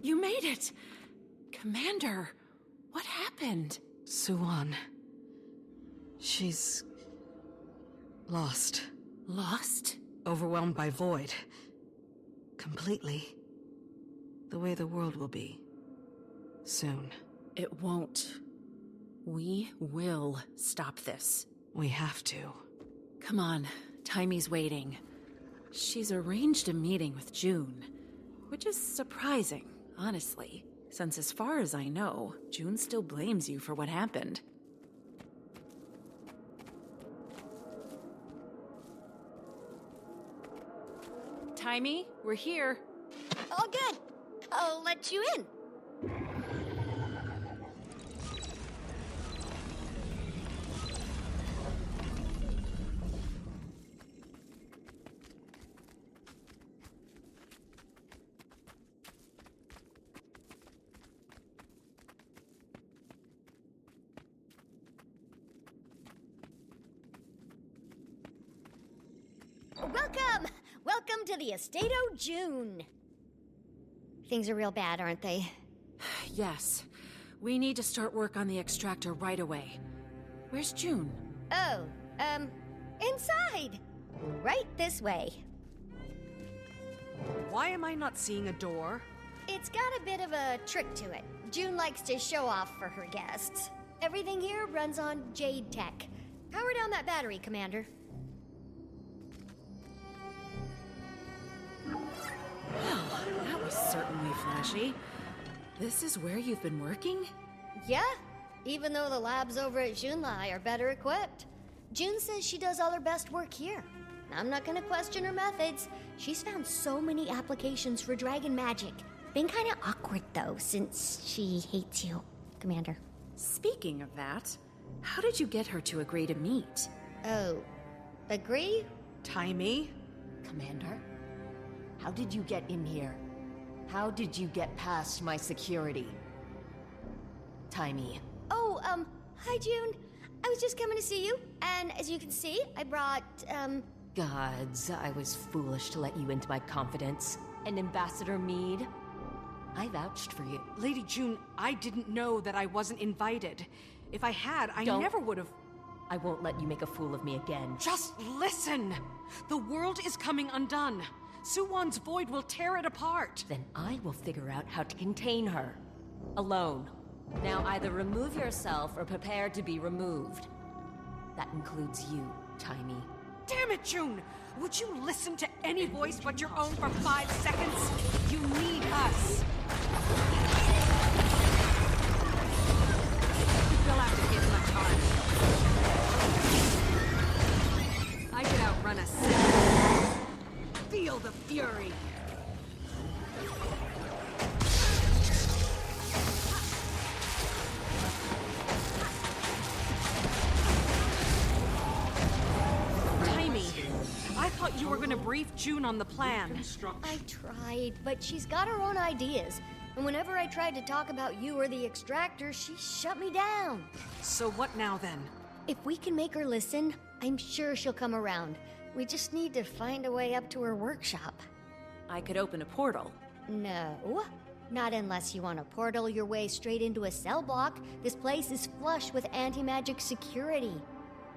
You made it! Commander, what happened? Suwon. She's... lost. Lost? Overwhelmed by void. Completely. The way the world will be. Soon. It won't. We will stop this. We have to. Come on, Taimi's waiting. She's arranged a meeting with Joon, which is surprising, honestly, since as far as I know, Joon still blames you for what happened. Taimi, we're here. All good. I'll let you in. Welcome! Welcome to the estate of Joon. Things are real bad, aren't they? Yes. We need to start work on the extractor right away. Where's Joon? Oh, inside. Right this way. Why am I not seeing a door? It's got a bit of a trick to it. Joon likes to show off for her guests. Everything here runs on Jade tech. Power down that battery, Commander. Well, that was certainly flashy. This is where you've been working? Yeah, even though the labs over at Joonlai are better equipped. Joon says she does all her best work here. I'm not gonna question her methods. She's found so many applications for dragon magic. Been kinda awkward though, since she hates you, Commander. Speaking of that, how did you get her to agree to meet? Oh, agree? Taimi? Commander? How did you get in here? How did you get past my security? Taimi. Oh, hi Joon. I was just coming to see you, and as you can see, I brought, Gods, I was foolish to let you into my confidence. And Ambassador Meade? I vouched for you. Lady Joon, I didn't know that I wasn't invited. If I had, I never would have... I won't let you make a fool of me again. Just listen! The world is coming undone. Suwon's void will tear it apart. Then I will figure out how to contain her. Alone. Now either remove yourself or prepare to be removed. That includes you, Taimi. Damn it, Joon! Would you listen to any voice but your own for 5 seconds? You need us! You fill out to get much time. I could outrun a city. Feel the fury! I thought you were gonna brief Joon on the plan. I tried, but she's got her own ideas. And whenever I tried to talk about you or the extractor, she shut me down. So what now then? If we can make her listen, I'm sure she'll come around. We just need to find a way up to her workshop. I could open a portal. No, not unless you want to portal your way straight into a cell block. This place is flush with anti-magic security.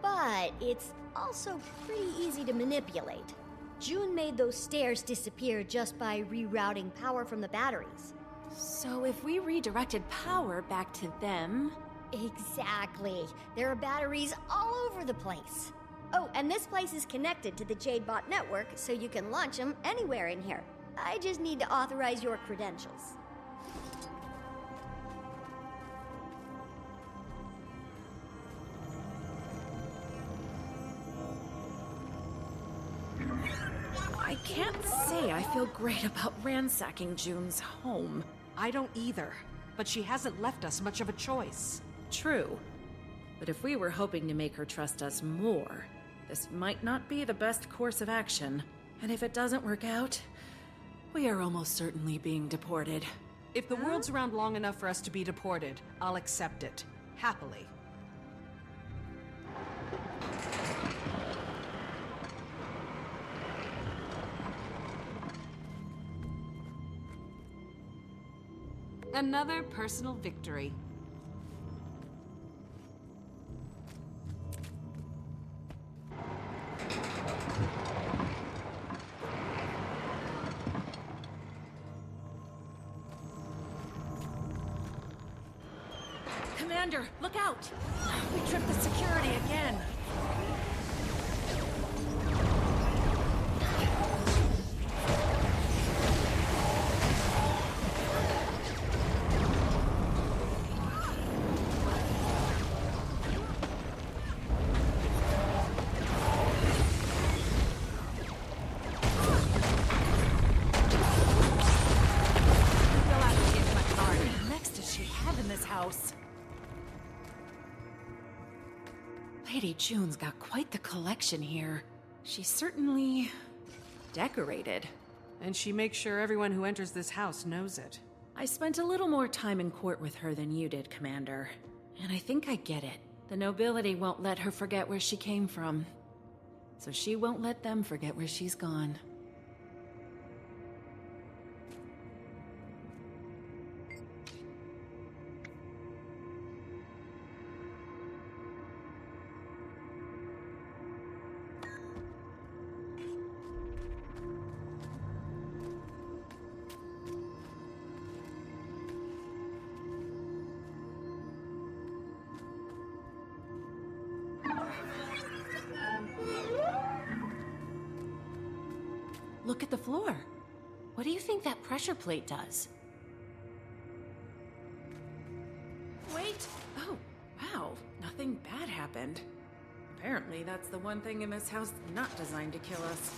But it's also pretty easy to manipulate. Joon made those stairs disappear just by rerouting power from the batteries. So if we redirected power back to them... Exactly. There are batteries all over the place. Oh, and this place is connected to the Jadebot network, so you can launch them anywhere in here. I just need to authorize your credentials. I can't say I feel great about ransacking Joon's home. I don't either, but she hasn't left us much of a choice. True. But if we were hoping to make her trust us more, this might not be the best course of action. And if it doesn't work out, we are almost certainly being deported. If the world's around long enough for us to be deported, I'll accept it. Happily. Another personal victory. Commander, look out! We tripped the security again. Lady Joon's got quite the collection here. She's certainly decorated. And she makes sure everyone who enters this house knows it. I spent a little more time in court with her than you did, Commander. And I think I get it. The nobility won't let her forget where she came from. So she won't let them forget where she's gone. Look at the floor. What do you think that pressure plate does? Wait! Oh, wow. Nothing bad happened. Apparently, that's the one thing in this house not designed to kill us.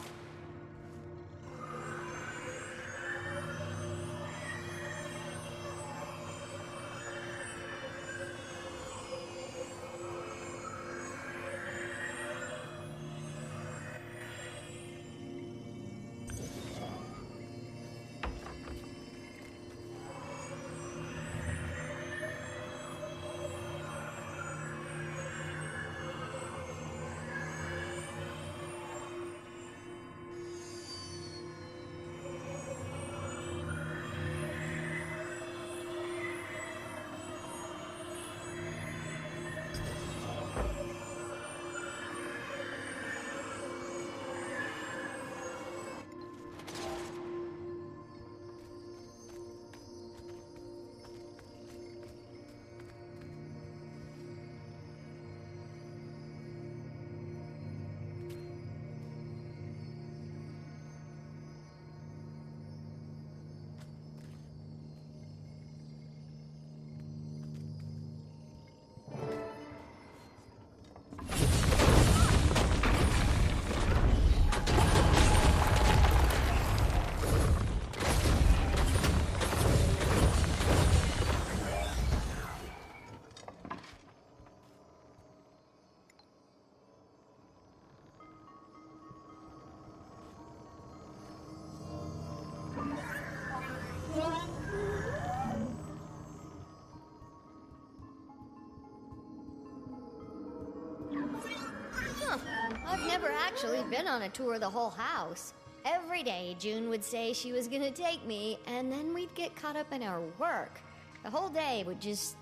I've never actually been on a tour of the whole house. Every day, Joon would say she was gonna take me, and then we'd get caught up in our work. The whole day would just,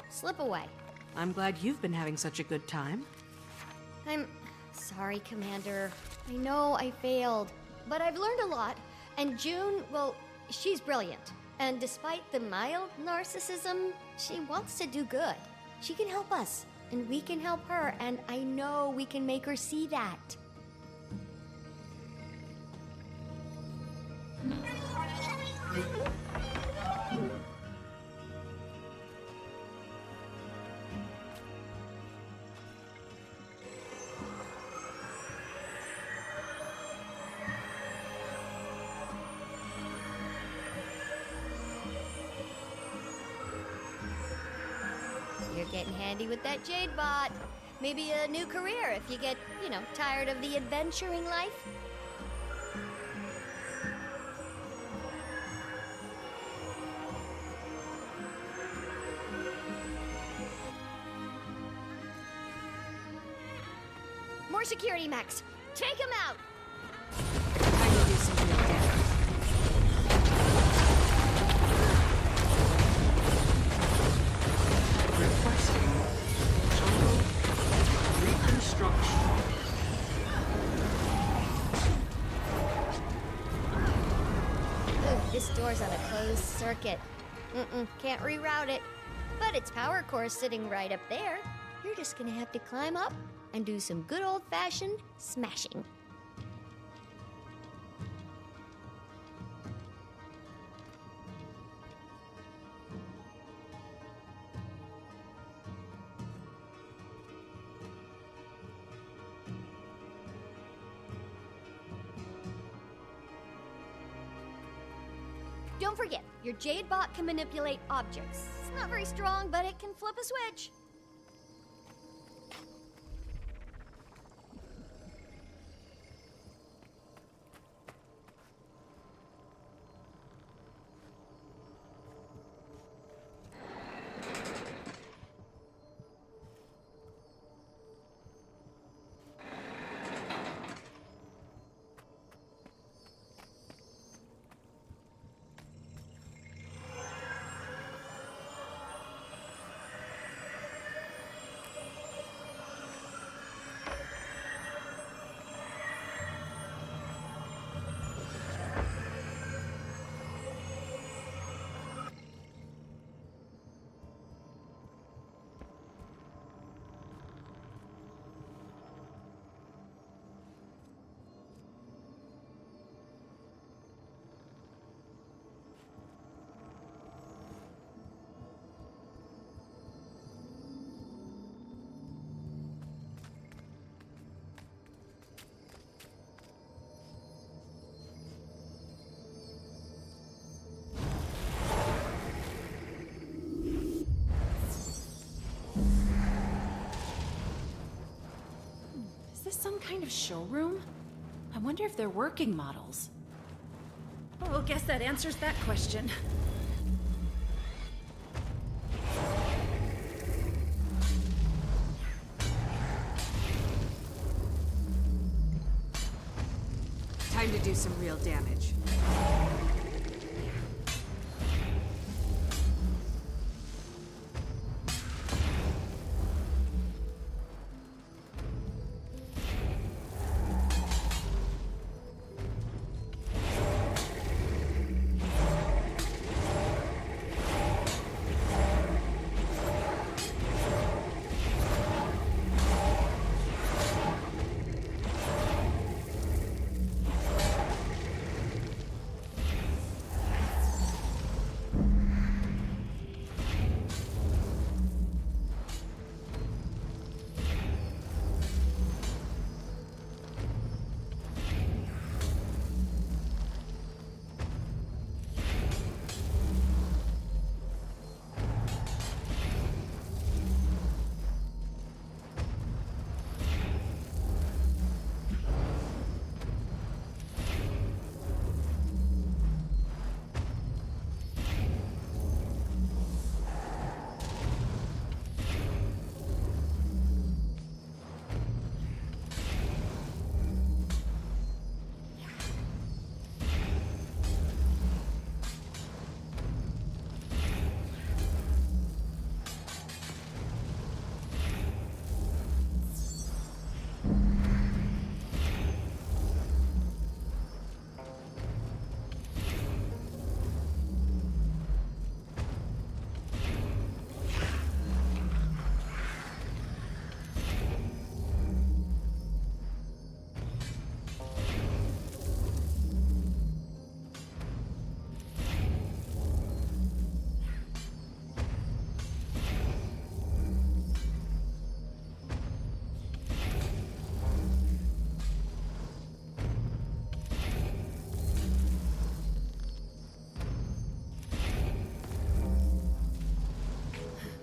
slip away. I'm glad you've been having such a good time. I'm sorry, Commander. I know I failed, but I've learned a lot, and Joon, well, she's brilliant. And despite the mild narcissism, she wants to do good. She can help us, and we can help her, and I know we can make her see that. You're getting handy with that Jade bot. Maybe a new career if you get, tired of the adventuring life. More security, Max. Take him out! I will do some real damage. This door's on a closed circuit. Can't reroute it. But its power core's sitting right up there. You're just gonna have to climb up and do some good old-fashioned smashing. Don't forget, your Jade bot can manipulate objects. It's not very strong, but it can flip a switch. Is this some kind of showroom? I wonder if they're working models. Oh, guess that answers that question. Time to do some real damage.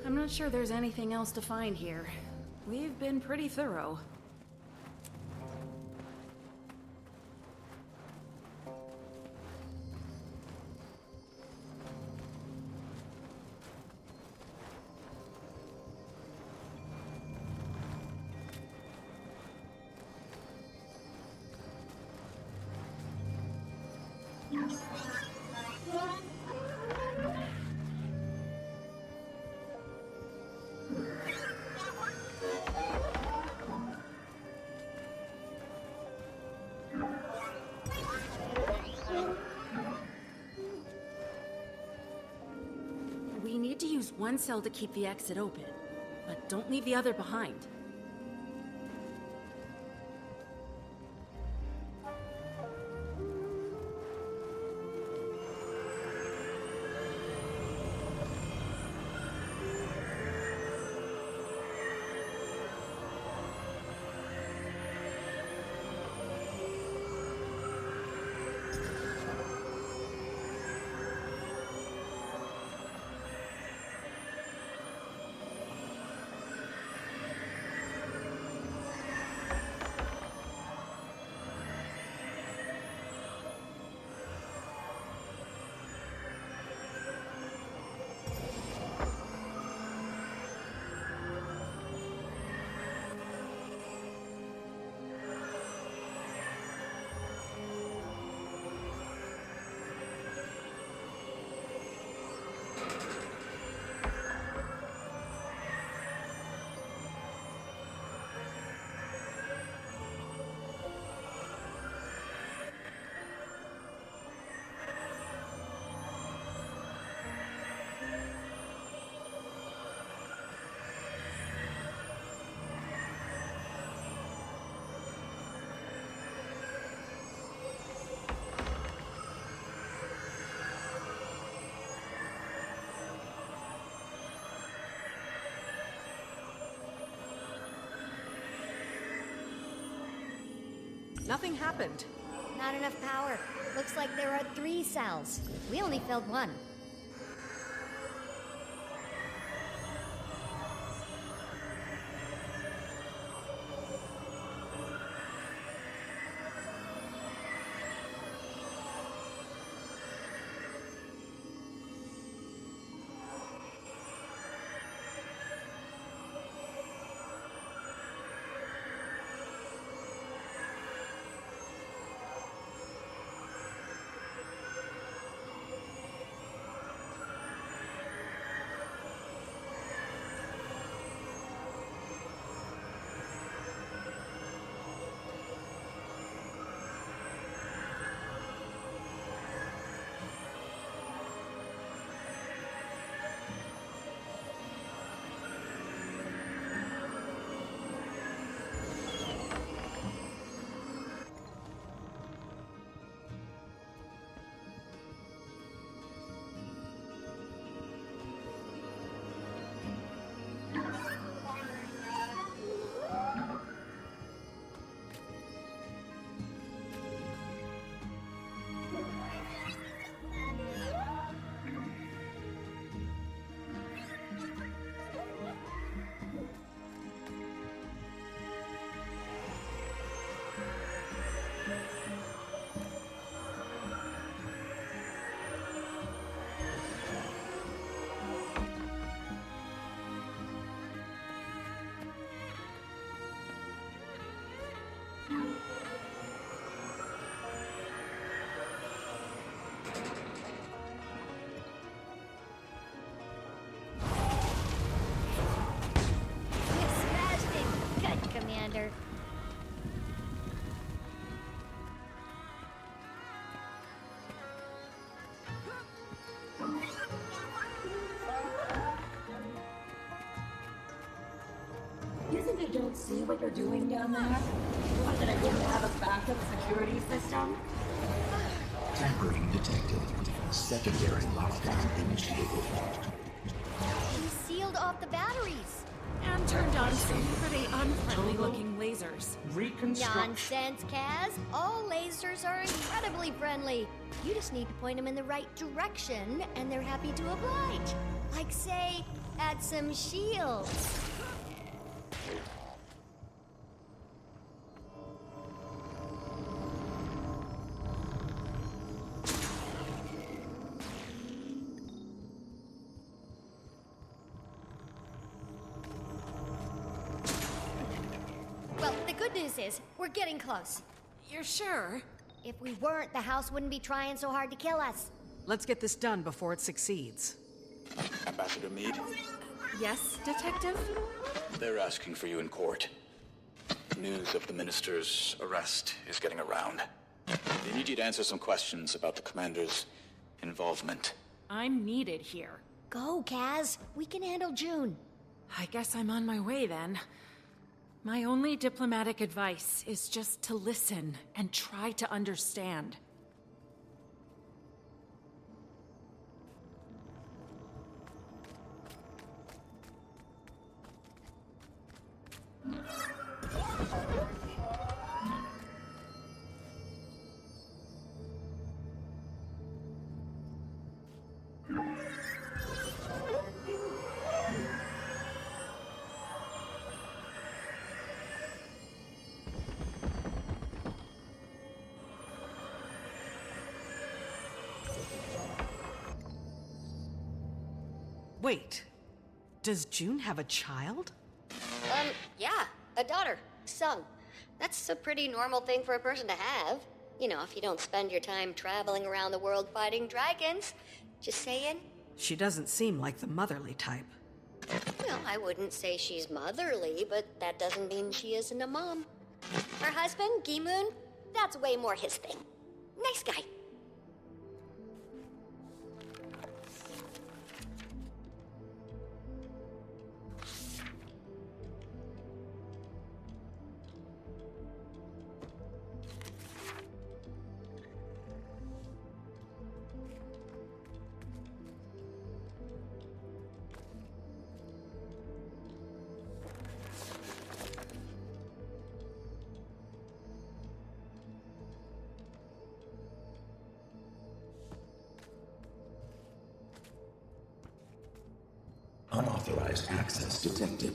I'm not sure there's anything else to find here. We've been pretty thorough. one cell to keep the exit open, but don't leave the other behind. Nothing happened. Not enough power. Looks like there are 3 cells. We only filled 1. Commander. You think I don't see what you're doing down there? What, that I didn't have a backup security system? Tampering detected. Secondary lockdown initiated. He sealed off the batteries. And turned on some pretty unfriendly-looking lasers. Nonsense, Kaz. All lasers are incredibly friendly. You just need to point them in the right direction, and they're happy to oblige. Like, say, add some shields. Well, the good news is, we're getting close. You're sure? If we weren't, the house wouldn't be trying so hard to kill us. Let's get this done before it succeeds. Ambassador Meade, Yes, Detective? they're asking for you in court. News of the minister's arrest is getting around. They need you to answer some questions about the commander's involvement. I'm needed here. Go, Kaz. We can handle Joon. I guess I'm on my way then. My only diplomatic advice is just to listen and try to understand. Wait, does Joon have a child? Yeah, a daughter, Sung. That's a pretty normal thing for a person to have. You know, if you don't spend your time traveling around the world fighting dragons. Just saying. She doesn't seem like the motherly type. Well, I wouldn't say she's motherly, but that doesn't mean she isn't a mom. Her husband, Gi-moon, that's way more his thing. Nice guy. Unauthorized access detected.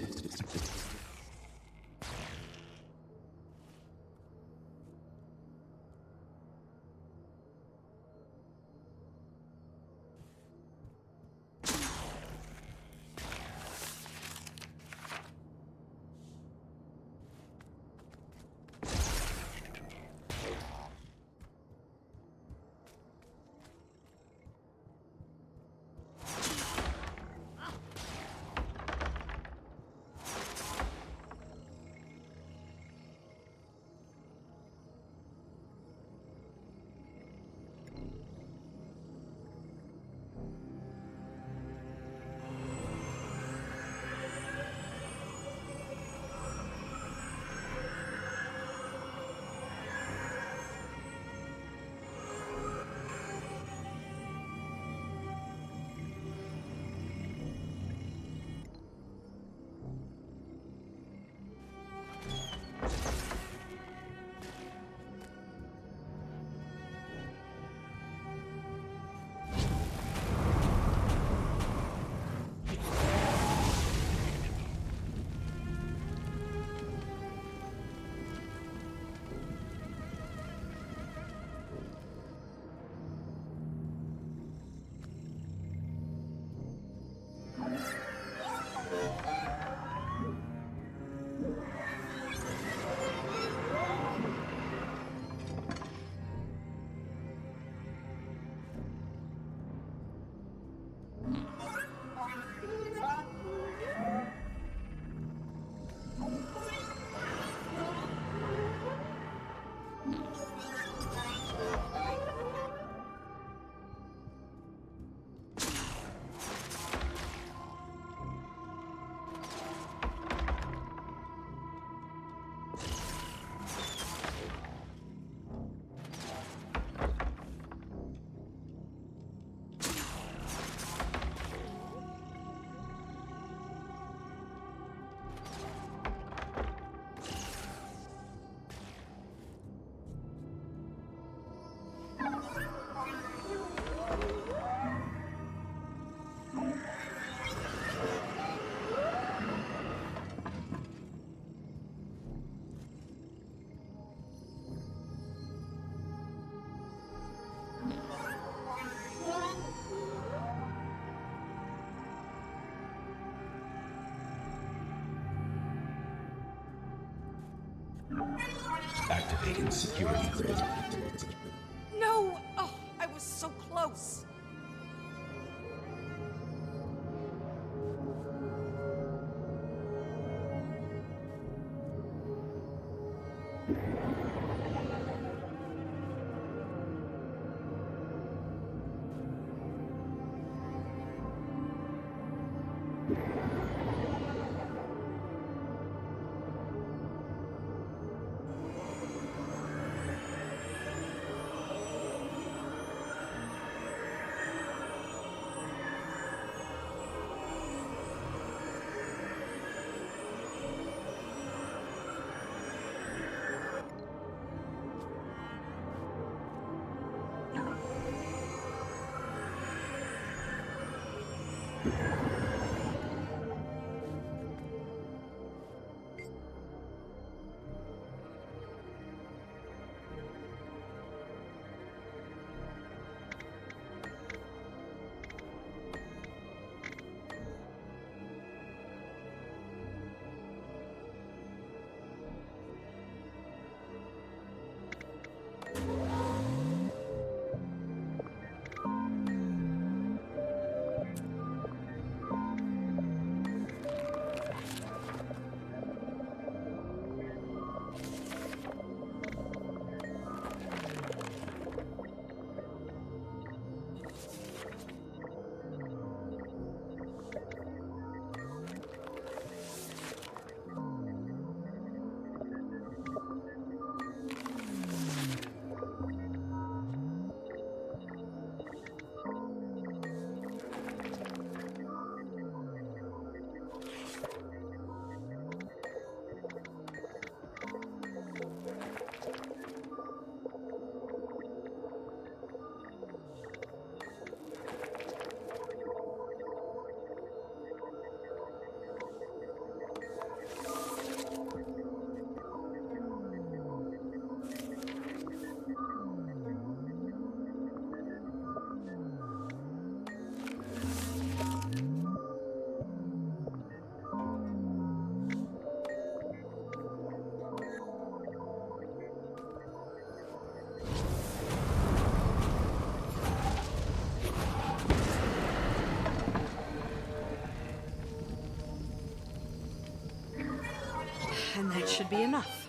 Activating security grid. No! Oh, I was so close. should be enough.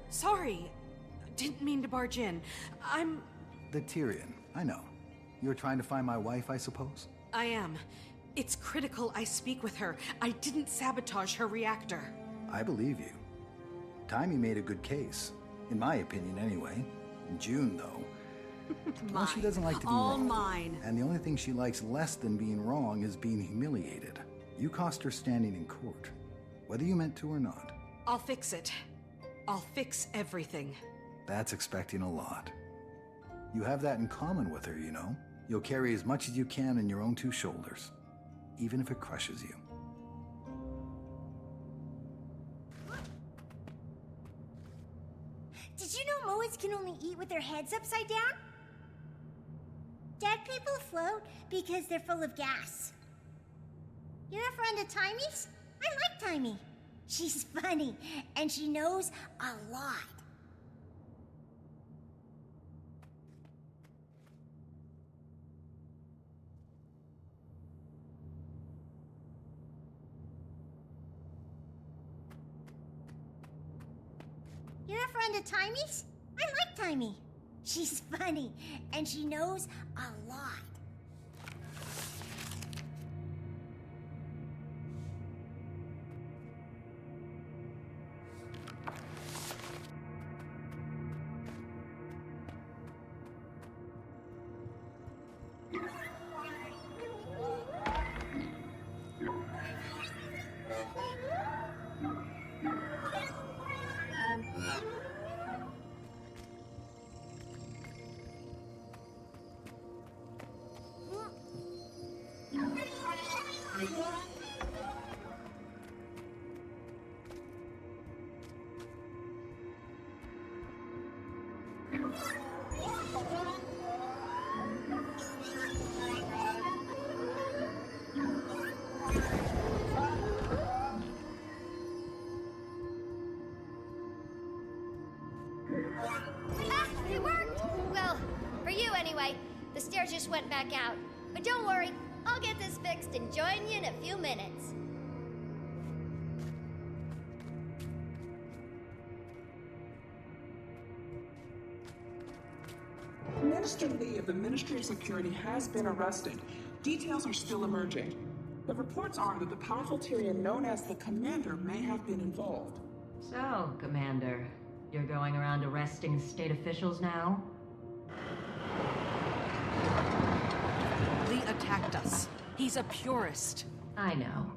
Sorry. Didn't mean to barge in. The Tyrion, I know. You're trying to find my wife, I suppose? I am. It's critical I speak with her. I didn't sabotage her reactor. I believe you. Timey made a good case. In my opinion, anyway. Joon, though. Well, she doesn't like to be All wrong. mine. And the only thing she likes less than being wrong is being humiliated. You cost her standing in court, whether you meant to or not. I'll fix it. I'll fix everything. That's expecting a lot. You have that in common with her, you know? You'll carry as much as you can on your own two shoulders, even if it crushes you. Did you know moas can only eat with their heads upside down? Dead people float because they're full of gas. You're a friend of Timey's? I like Timey. She's funny, and she knows a lot. You're a friend of Timey's? I like Timey. She's funny, and she knows a lot. Ah, it worked! Well, for you anyway. The stairs just went back out. But don't worry, I'll get this fixed and join you in a few minutes. Minister Lee of the Ministry of Security has been arrested. Details are still emerging. But reports are that the powerful Tyrion known as the Commander may have been involved. So, Commander, you're going around arresting state officials now? Lee attacked us. He's a purist. I know.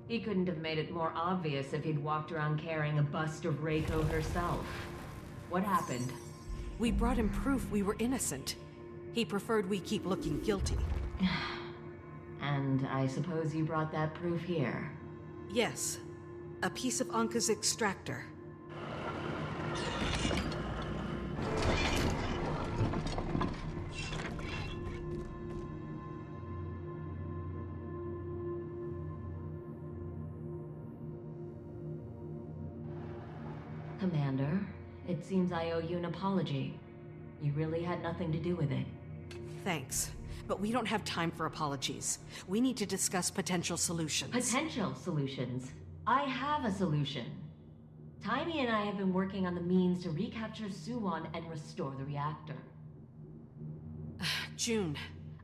He couldn't have made it more obvious if he'd walked around carrying a bust of Reiko herself. What happened? We brought him proof we were innocent. He preferred we keep looking guilty. And I suppose you brought that proof here? Yes. A piece of Anka's extractor. Commander, it seems I owe you an apology. You really had nothing to do with it. Thanks. but we don't have time for apologies. We need to discuss potential solutions. Potential solutions? I have a solution. Taimi and I have been working on the means to recapture Suwon and restore the reactor. Joon,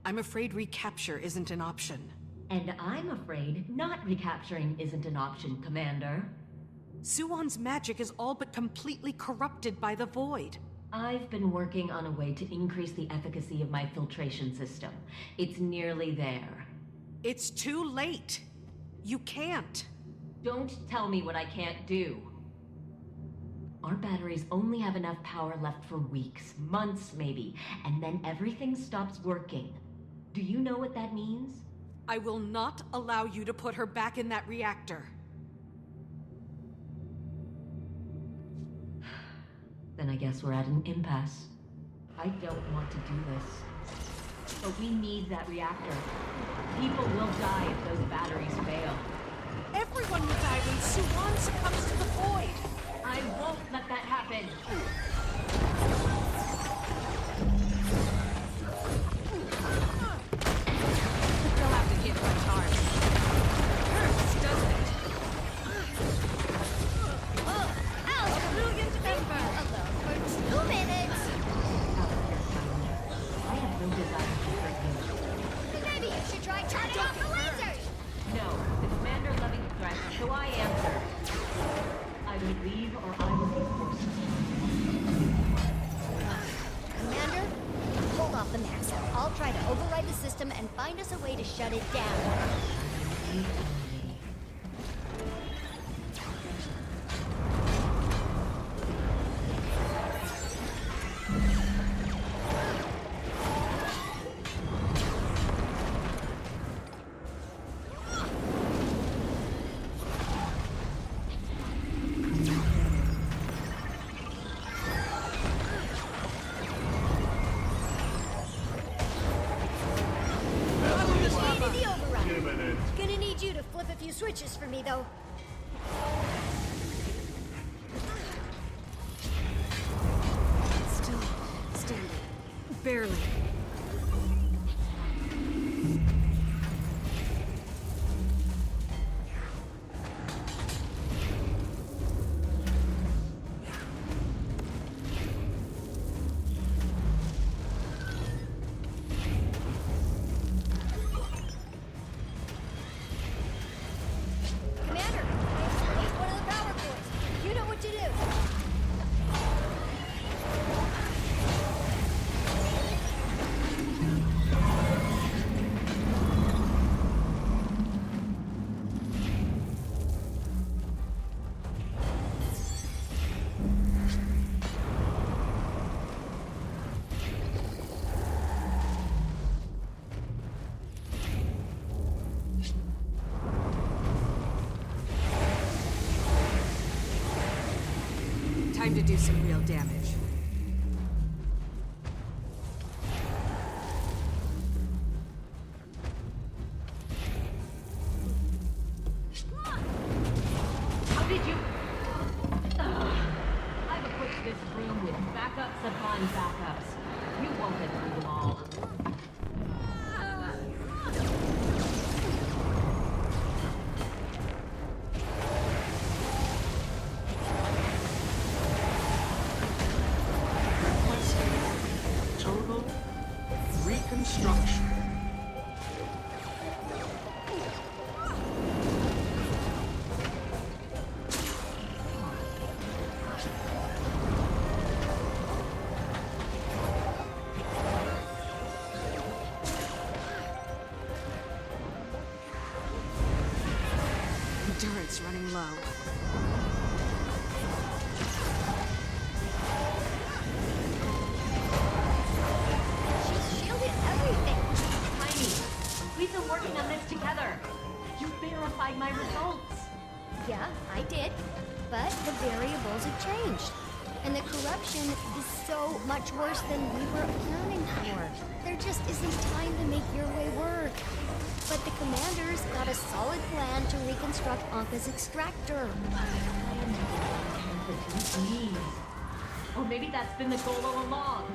I'm afraid recapture isn't an option. And I'm afraid not recapturing isn't an option, Commander. Suwon's magic is all but completely corrupted by the void. I've been working on a way to increase the efficacy of my filtration system. It's nearly there. It's too late. You can't. Don't tell me what I can't do. Our batteries only have enough power left for weeks, months maybe, and then everything stops working. Do you know what that means? I will not allow you to put her back in that reactor. Then I guess we're at an impasse. I don't want to do this. But we need that reactor. People will die if those batteries fail. Everyone will die when Suwon succumbs to the void! I won't let that happen! You'll have to hit much harder. Hurts, doesn't it? Brilliant member! Alone for 2 minutes! I have no desire to hurt you. Maybe you should try turning off the lasers! No, the commander levied the threat, so I answer. I will leave or I will be forced. Commander, hold off the max. I'll try to override the system and find us a way to shut it down. Gonna need you to flip a few switches for me, though. Still standing. Barely. Commander, I one of the power cords. You know what to do. Time to do some real damage. How did you... I've equipped this room with backups upon backups. You won't get through them all. Total reconstruction. Endurance running low. She's shielded everything. Taimi, we've been working on this together. You verified my results. Yeah, I did. But the variables have changed. And the corruption is so much worse than we were accounting for. There just isn't time to make your way work. But the commander's got a solid plan to reconstruct Anka's extractor. Please. Or maybe that's been the goal all along.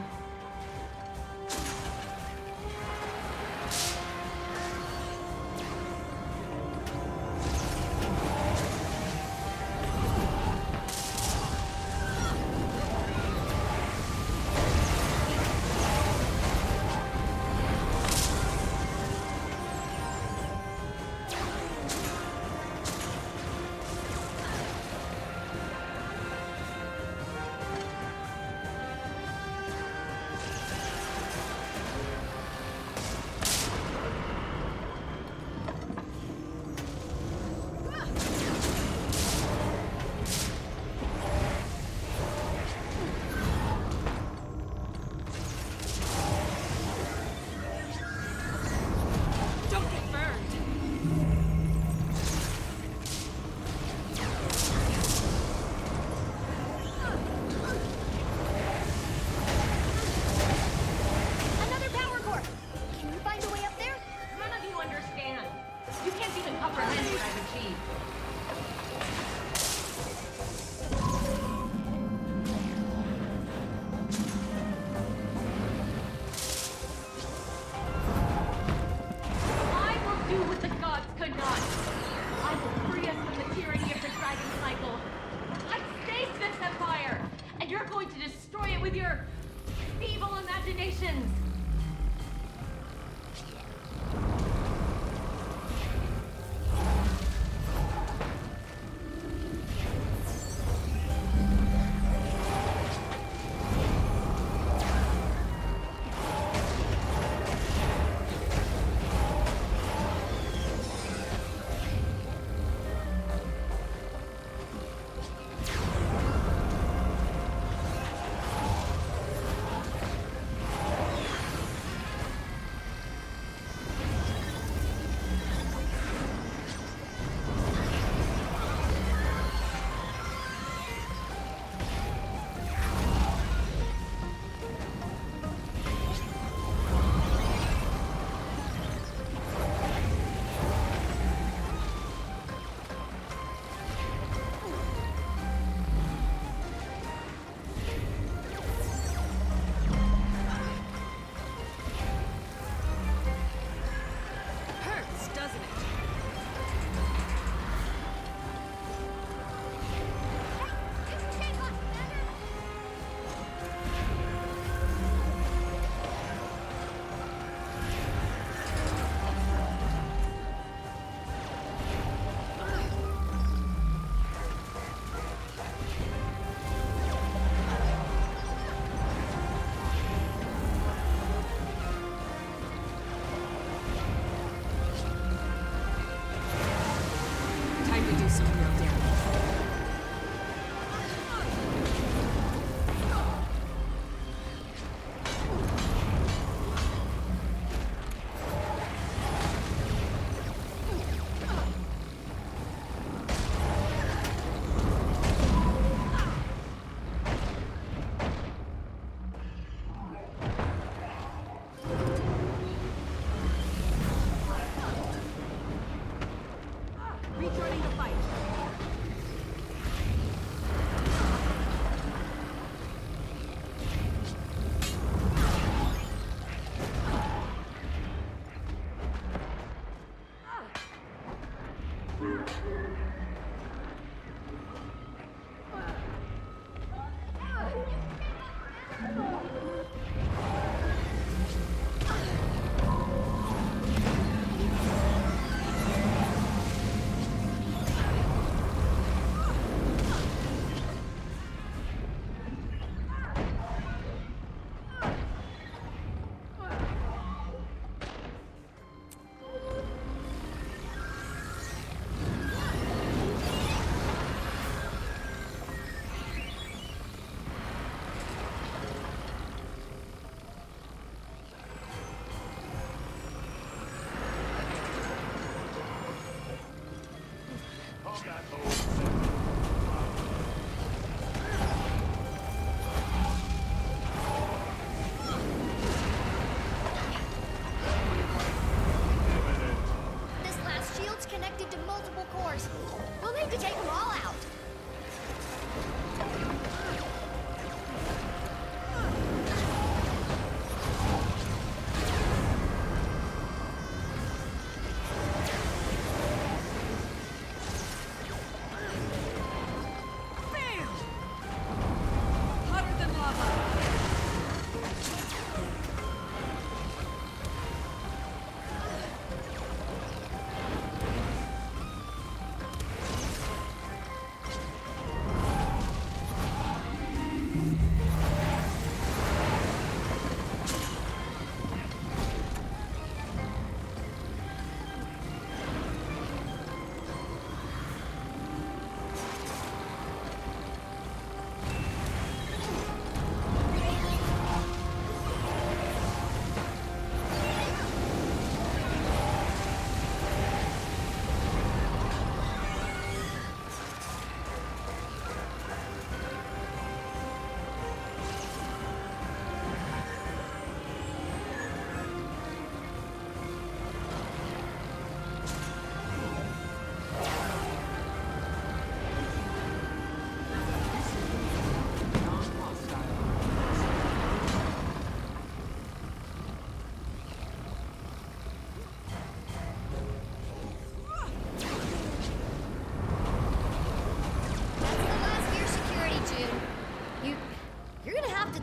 Congratulations!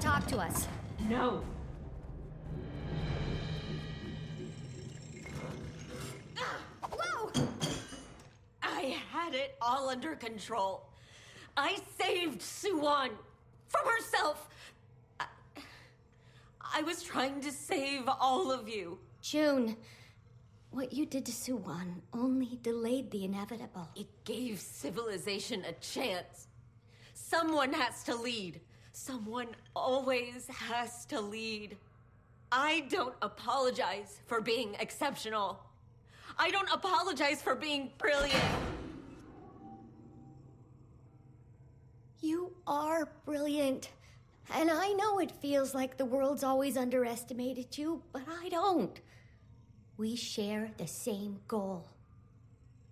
Talk to us. No. all under control. I saved Suwon from herself. I was trying to save all of you. Joon, what you did to Suwon only delayed the inevitable. It gave civilization a chance. Someone has to lead. Someone always has to lead. I don't apologize for being exceptional. I don't apologize for being brilliant. You are brilliant. And I know it feels like the world's always underestimated you, but I don't. We share the same goal.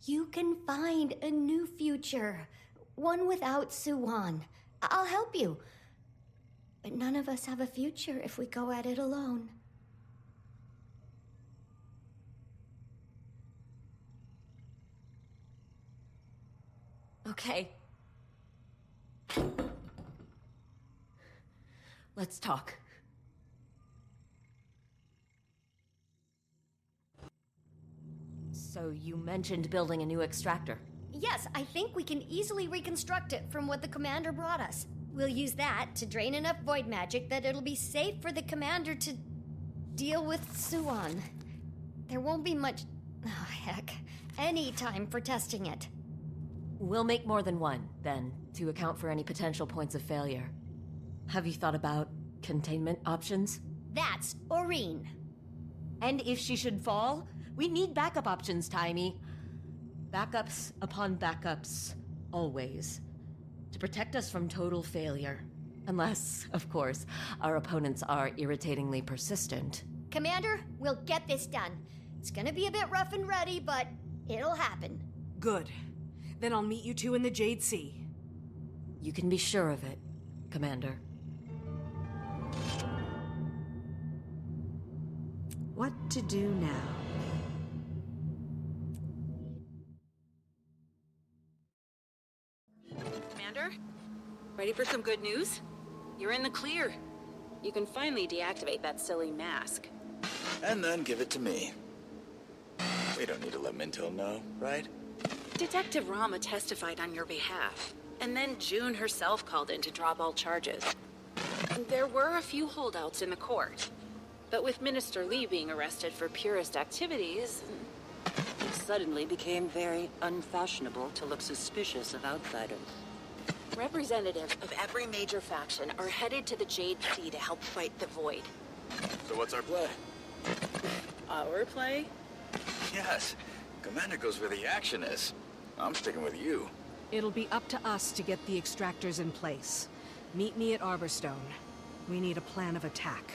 You can find a new future, one without Suwon. I'll help you. But none of us have a future if we go at it alone. Okay. Let's talk. So you mentioned building a new extractor. Yes, I think we can easily reconstruct it from what the commander brought us. We'll use that to drain enough void magic that it'll be safe for the commander to deal with Suwon. There won't be much, any time for testing it. We'll make more than one, then, to account for any potential points of failure. Have you thought about containment options? That's Oreen. And if she should fall, we need backup options, Timey. Backups upon backups, always. To protect us from total failure. Unless, of course, our opponents are irritatingly persistent. Commander, we'll get this done. It's gonna be a bit rough and ready, but it'll happen. Good. Then I'll meet you two in the Jade Sea. You can be sure of it, Commander. What to do now? Commander? Ready for some good news? You're in the clear. You can finally deactivate that silly mask. And then give it to me. We don't need to let Mintel know, right? Detective Rama testified on your behalf, and then Joon herself called in to drop all charges. There were a few holdouts in the court, but with Minister Lee being arrested for purist activities, It suddenly became very unfashionable to look suspicious of outsiders. representatives of every major faction are headed to the Jade Sea to help fight the Void. So what's our play? Our play? Yes. Commander goes where the action is. I'm sticking with you. It'll be up to us to get the extractors in place. Meet me at Arborstone. We need a plan of attack.